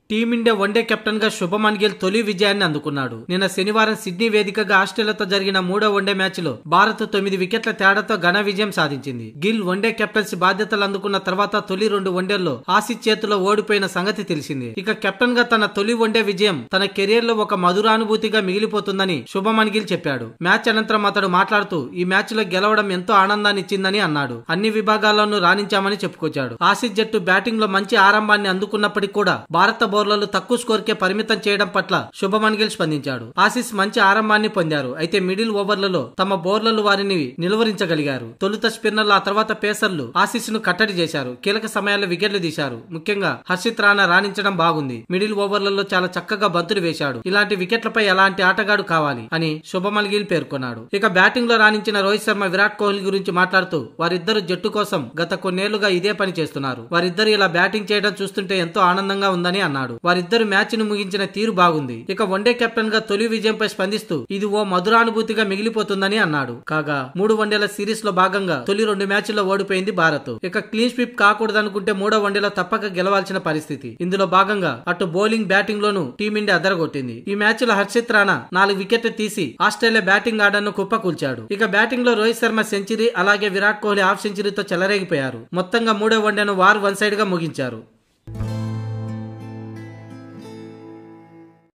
Team India one day captain గా శుభమన్ గిల్ తొలి విజయాన్ని అందుకున్నాడు. నిన్న శనివారం సిడ్నీ వేదికగా ఆస్ట్రేలియాతో జరిగిన మూడో వన్డే మ్యాచ్ లో భారత్ 9 వికెట్ల తేడాతో ఘన విజయం సాధించింది. గిల్ వన్డే కెప్టెన్సీ బాధ్యతలు అందుకున్న తర్వాత తొలి 2 వన్డేల్లో ఆసీస్ చేతిలో ఓడిపోయిన సంగతి తెలిసిందే. ఇక కెప్టెన్ గా తన తొలి వన్డే విజయం తన కెరీర్ లో ఒక మధురానుభూతిగా మిగిలిపోతుందని శుభమన్ గిల్ చెప్పాడు. మ్యాచ్ అనంతరం అతడు మాట్లాడుతూ ఈ మ్యాచ్ లో గెలవడం ఎంతో ఆనందాన్ని ఇచ్చిందని అన్నాడు. అన్ని విభాగాల్లోనూ రాణించామని చెప్పుకొచ్చాడు. ఆసీస్ జట్టు బ్యాటింగ్ లో మంచి ఆరంభాన్ని అందుకున్నప్పటికీ కూడా భారత బౌలర్లు తక్కువ స్కోర్ కే పరిమితం చేయడం పట్ల శుభమన్ గిల్ స్పందించాడు. ఆసీస్ మంచి ఆరంభాన్ని పొందారు. అయితే మిడిల్ ఓవర్లలో తమ బౌలర్లు వారిని నిలువరించగలిగారు. తొలుత స్పిన్నర్లు ఆ తర్వాత పేసర్లు ఆసీస్ ను కట్టడి చేశారు. కీలక సమయాల్లో వికెట్లు తీశారు. ముఖ్యంగా హర్షిత్ రాణా రాణించడం బాగుంది. మిడిల్ ఓవర్లలో చాలా చక్కగా బంతులు వేశాడు. ఇలాంటి వికెట్లపై ఎలాంటి ఆటగాడు కావాలి అని శుభమన్ గిల్ పేర్కొన్నాడు. ఇక బ్యాటింగ్ లో రాణించిన రోహిత్ శర్మ, విరాట్ కోహ్లీ గురించి మాట్లాడుతూ వారిద్దరు జట్టు కోసం గత కొన్నేళ్లుగా ఇదే పని చేస్తున్నారు. వారిద్దరు ఇలా బ్యాటింగ్ చేయడం చూస్తుంటే ఎంతో ఆనందంగా ఉందని అన్నాడు. వారిద్దరు మ్యాచ్ ను ముగించిన తీరు బాగుంది. ఇక వన్డే కెప్టెన్ గా తొలి విజయంపై స్పందిస్తూ ఇది ఓ మధురానుభూతిగా మిగిలిపోతుందని అన్నాడు. కాగా 3 వన్డేల సిరీస్ లో భాగంగా తొలి 2 మ్యాచ్ల్లో ఓడిపోయింది భారత్. ఇక క్లీన్ స్వీప్ కాకూడదనుకుంటే 3వ వన్డేలో తప్పక గెలవాల్సిన పరిస్థితి. ఇందులో భాగంగా అటు బౌలింగ్, బ్యాటింగ్ లోనూ టీమిండియా అదరగొట్టింది. ఈ మ్యాచ్ లో హర్షిత్ రాణా 4 వికెట్లు తీసి ఆస్ట్రేలియా బ్యాటింగ్ ఆర్డర్ ను కుప్పకూల్చాడు. ఇక బ్యాటింగ్ లో రోహిత్ శర్మ సెంచరీ, అలాగే విరాట్ కోహ్లీ హాఫ్ సెంచరీతో చెలరేగిపోయారు. మొత్తంగా 3వ వన్డేను వార్ వన్ సైడ్ గా ముగించారు.